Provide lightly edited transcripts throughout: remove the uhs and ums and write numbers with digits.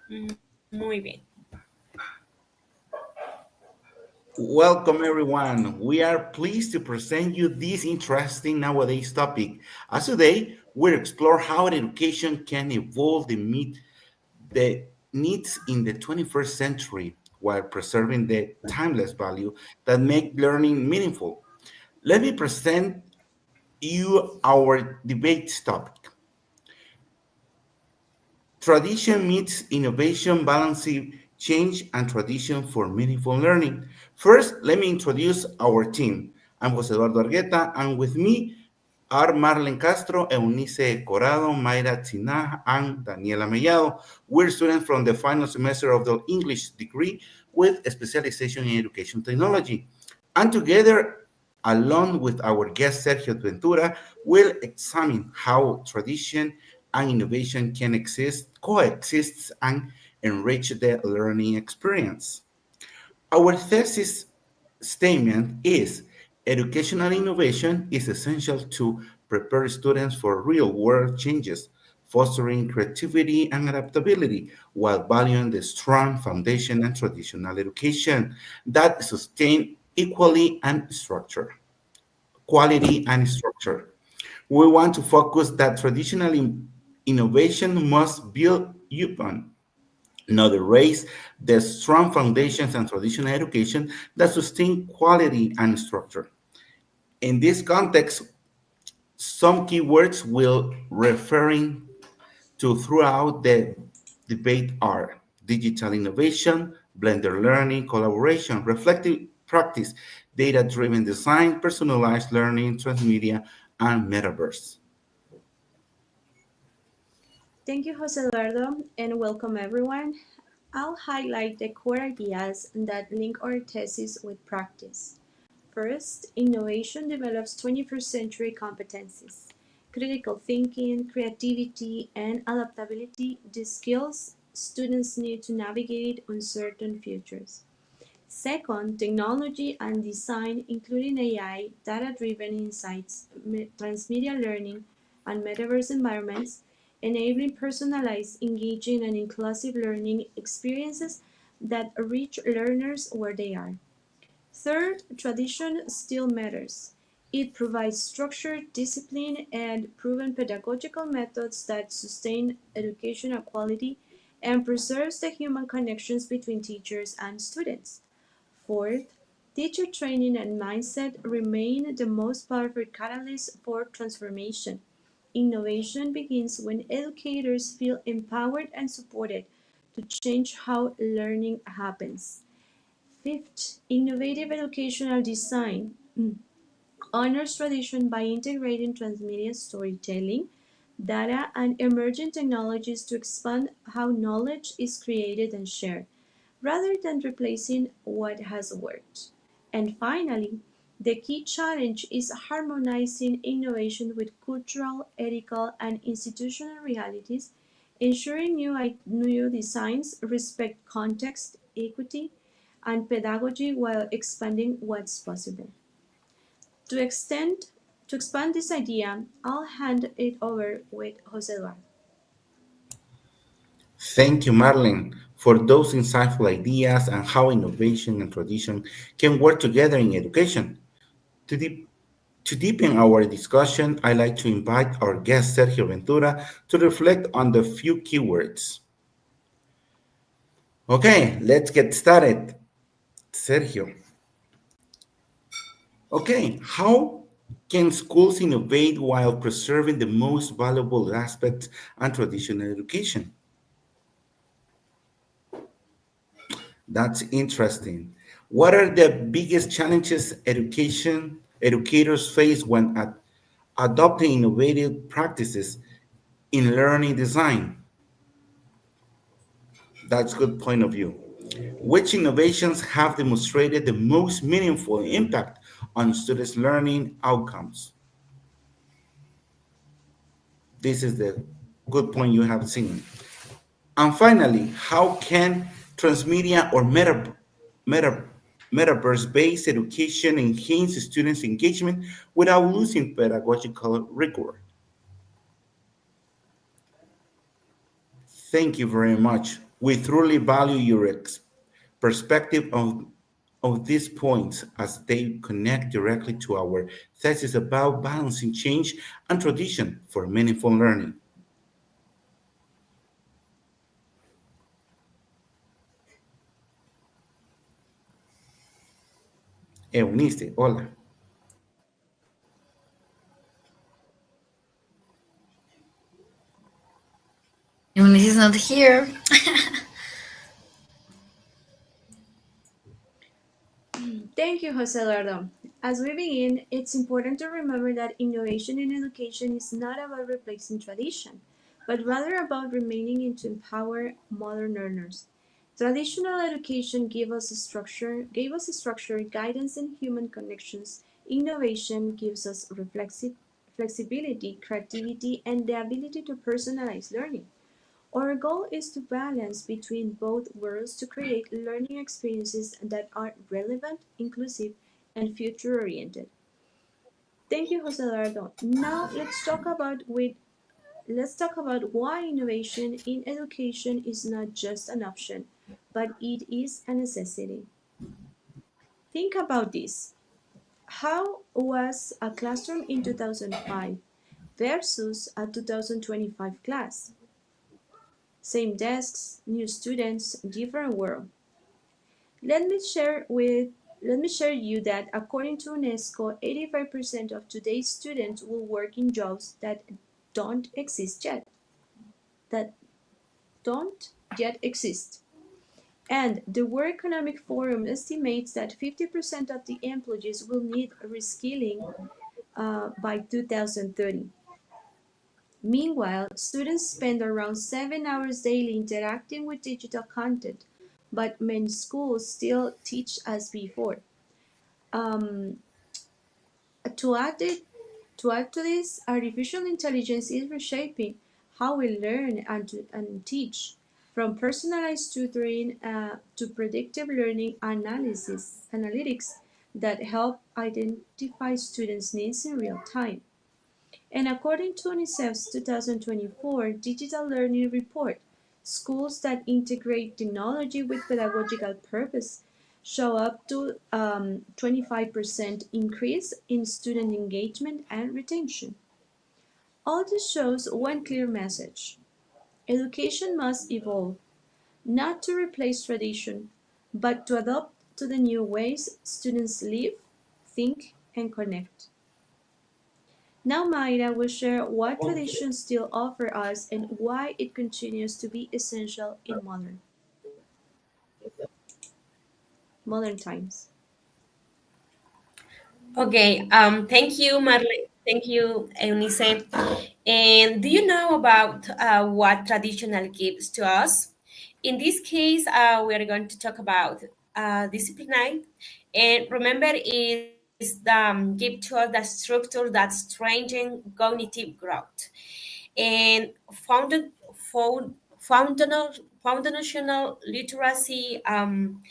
Muy bien. Welcome, everyone. We are pleased to present you this interesting nowadays topic. As today, we'll explore how education can evolve to meet the needs in the 21st century while preserving the timeless value that make learning meaningful. Let me present you our debate topic. Tradition meets innovation, balancing change and tradition for meaningful learning. First, let me introduce our team. I'm José Eduardo Argueta, and with me are Marlene Castro, Eunice Corado, Mayra Tzina, and Daniela Mellado. We're students from the final semester of the English degree with a specialization in education technology. And together, along with our guest Sergio Ventura, we'll examine how tradition and innovation can coexist, and enrich the learning experience. Our thesis statement is educational innovation is essential to prepare students for real world changes, fostering creativity and adaptability while valuing the strong foundation and traditional education that sustain equally and structure, quality and structure. We want to focus that traditional innovation must build upon, not erase, the strong foundations and traditional education that sustain quality and structure. In this context, some keywords will referring to throughout the debate are digital innovation, blended learning, collaboration, reflective practice, data-driven design, personalized learning, transmedia, and metaverse. Thank you, Jose Eduardo, and welcome everyone. I'll highlight the core ideas that link our thesis with practice. First, innovation develops 21st century competencies. Critical thinking, creativity, and adaptability, the skills students need to navigate uncertain futures. Second, technology and design, including AI, data-driven insights, transmedia learning, and metaverse environments, enabling personalized, engaging, and inclusive learning experiences that reach learners where they are. Third, tradition still matters. It provides structure, discipline, and proven pedagogical methods that sustain educational quality and preserves the human connections between teachers and students. Fourth, teacher training and mindset remain the most powerful catalyst for transformation. Innovation begins when educators feel empowered and supported to change how learning happens. Fifth, innovative educational design honors tradition by integrating transmedia storytelling, data, and emerging technologies to expand how knowledge is created and shared, rather than replacing what has worked. And finally, the key challenge is harmonizing innovation with cultural, ethical, and institutional realities, ensuring new designs respect context, equity, and pedagogy while expanding what's possible. To extend to expand this idea, I'll hand it over with Jose Eduardo. Thank you, Marlene, for those insightful ideas and how innovation and tradition can work together in education. To, deep, to deepen our discussion, I'd like to invite our guest Sergio Ventura to reflect on the few keywords. Okay, let's get started. Sergio, okay, how can schools innovate while preserving the most valuable aspects and traditional education? That's interesting. What are the biggest challenges educators face when adopting innovative practices in learning design? That's a good point of view. Which innovations have demonstrated the most meaningful impact on students' learning outcomes? This is the good point you have seen. And finally, how can transmedia or meta, metaverse-based education enhance students' engagement without losing pedagogical rigor? Thank you very much. We truly value your perspective of these points as they connect directly to our thesis about balancing change and tradition for meaningful learning. Eunice, hola. Eunice is not here. Thank you, Jose Eduardo. As we begin, it's important to remember that innovation in education is not about replacing tradition, but rather about remaining in to empower modern learners. Traditional education gave us a structure, guidance, and human connections. Innovation gives us flexibility, creativity, and the ability to personalize learning. Our goal is to balance between both worlds to create learning experiences that are relevant, inclusive, and future-oriented. Thank you, Jose Eduardo. Now let's talk about why innovation in education is not just an option, but it is a necessity. Think about this. How was a classroom in 2005 versus a 2025 class? Same desks, new students, different world. Let me share with Let me share you that according to UNESCO, 85% of today's students will work in jobs don't exist yet, that don't yet exist. And the World Economic Forum estimates that 50% of the employees will need reskilling by 2030. Meanwhile, students spend around 7 hours daily interacting with digital content, but many schools still teach as before. Um, to add it, to add to this, artificial intelligence is reshaping how we learn and teach, from personalized tutoring to predictive learning analytics that help identify students' needs in real time. And according to UNICEF's 2024 Digital Learning Report, schools that integrate technology with pedagogical purpose show up to 25% increase in student engagement and retention. All this shows one clear message. Education must evolve, not to replace tradition, but to adapt to the new ways students live, think, and connect. Now Mayra will share what traditions still offer us and why it continues to be essential in modern times. Okay, thank you, Marlene. Thank you, Eunice. And do you know about what traditional gives to us? In this case, we are going to talk about discipline. And remember, is the give to us the structure that's strengthening cognitive growth and foundational literacy and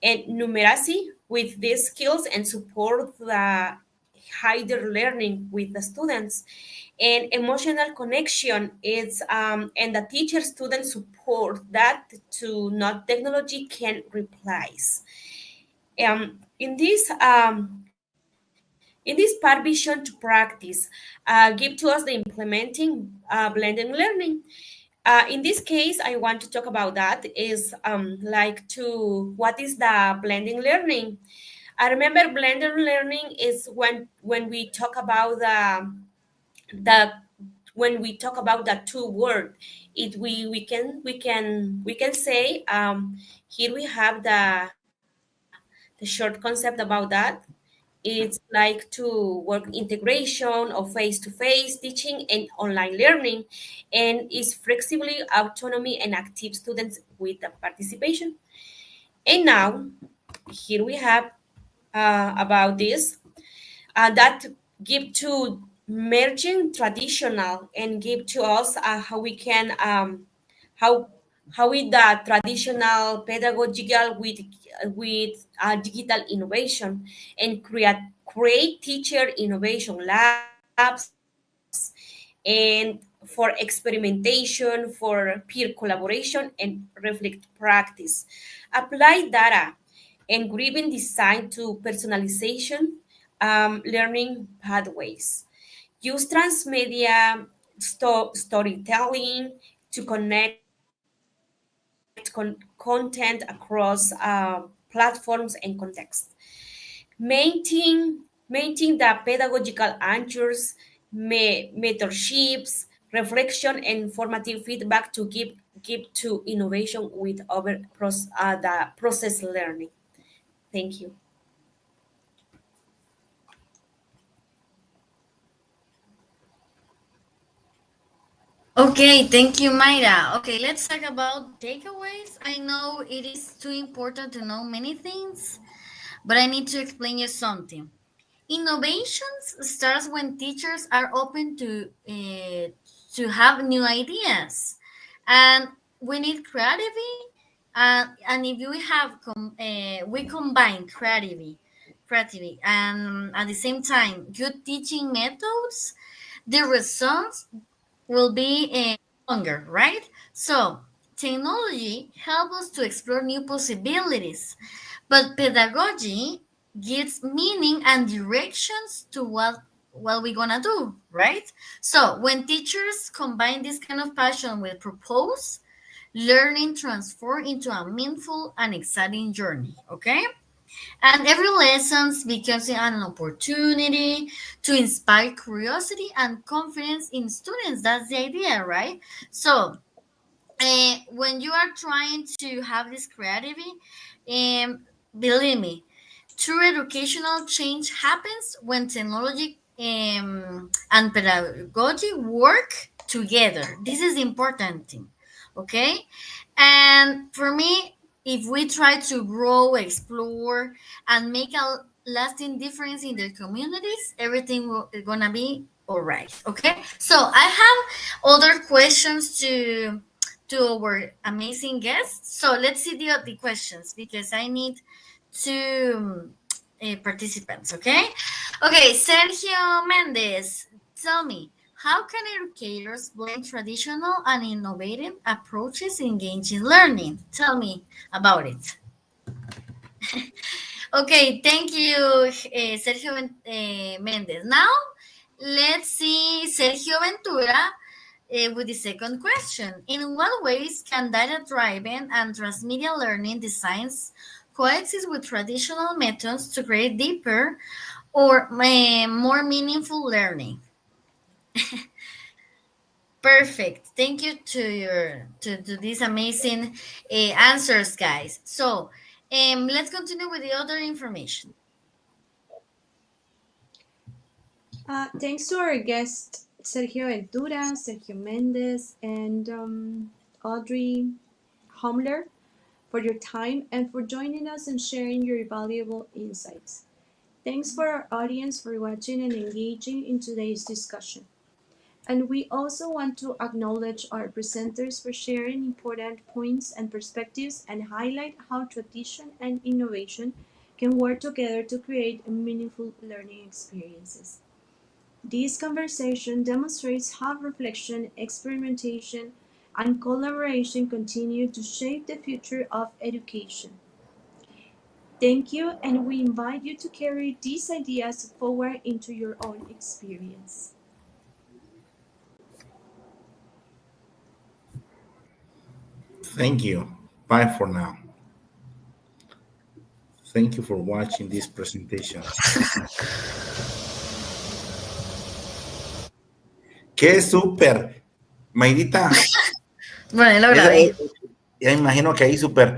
numeracy with these skills and support the higher learning with the students and emotional connection is and the teacher student support that to not technology can replace in this part vision to practice give to us the implementing blended learning. In this case, I want to talk about that is like to what is the blending learning. I remember blended learning is when we talk about the when we talk about the two word it we can say here we have the short concept about that. It's like to work integration of face-to-face teaching and online learning, and is flexibly autonomy and active students with the participation. And now, here we have about this that give to merging traditional and give to us how we can how how with the traditional pedagogical with digital innovation and create teacher innovation labs and for experimentation, for peer collaboration, and reflect practice. Apply data and driven design to personalization learning pathways. Use transmedia storytelling to connect content across platforms and contexts. Maintain the pedagogical anchors, mentorships, reflection, and formative feedback to give to innovation with the process learning. Thank you. Okay, thank you, Mayra. Okay, let's talk about takeaways. I know it is too important to know many things, but I need to explain you something. Innovations starts when teachers are open to have new ideas, and we need creativity. And if we combine creativity, and at the same time good teaching methods, the results will be longer, right? So technology helps us to explore new possibilities, but pedagogy gives meaning and directions to what we're gonna do, right? So when teachers combine this kind of passion with purpose, learning transform into a meaningful and exciting journey. Okay, and every lesson becomes an opportunity to inspire curiosity and confidence in students. That's the idea, right? So, when you are trying to have this creativity, believe me, true educational change happens when technology and pedagogy work together. This is the important thing, okay? And for me, if we try to grow, explore, and make a lasting difference in their communities, everything is gonna be all right. Okay. So I have other questions to our amazing guests. So let's see the questions because I need two participants. Okay. Okay, Sergio Mendez, tell me, how can educators blend traditional and innovative approaches in engaging learning? Tell me about it. Okay, thank you, Sergio Mendez. Now, let's see Sergio Ventura with the second question. In what ways can data-driven and transmedia learning designs coexist with traditional methods to create deeper or more meaningful learning? Perfect. Thank you to these amazing answers, guys. So let's continue with the other information. Thanks to our guests, Sergio Ventura, Sergio Mendez, and Audrey Humler, for your time and for joining us and sharing your valuable insights. Thanks for our audience for watching and engaging in today's discussion. And we also want to acknowledge our presenters for sharing important points and perspectives and highlight how tradition and innovation can work together to create meaningful learning experiences. This conversation demonstrates how reflection, experimentation, and collaboration continue to shape the future of education. Thank you, and we invite you to carry these ideas forward into your own experience. Thank you. Bye for now. Thank you for watching this presentation. ¡Qué súper! Mayrita, Bueno, lo grabé. ya imagino que ahí súper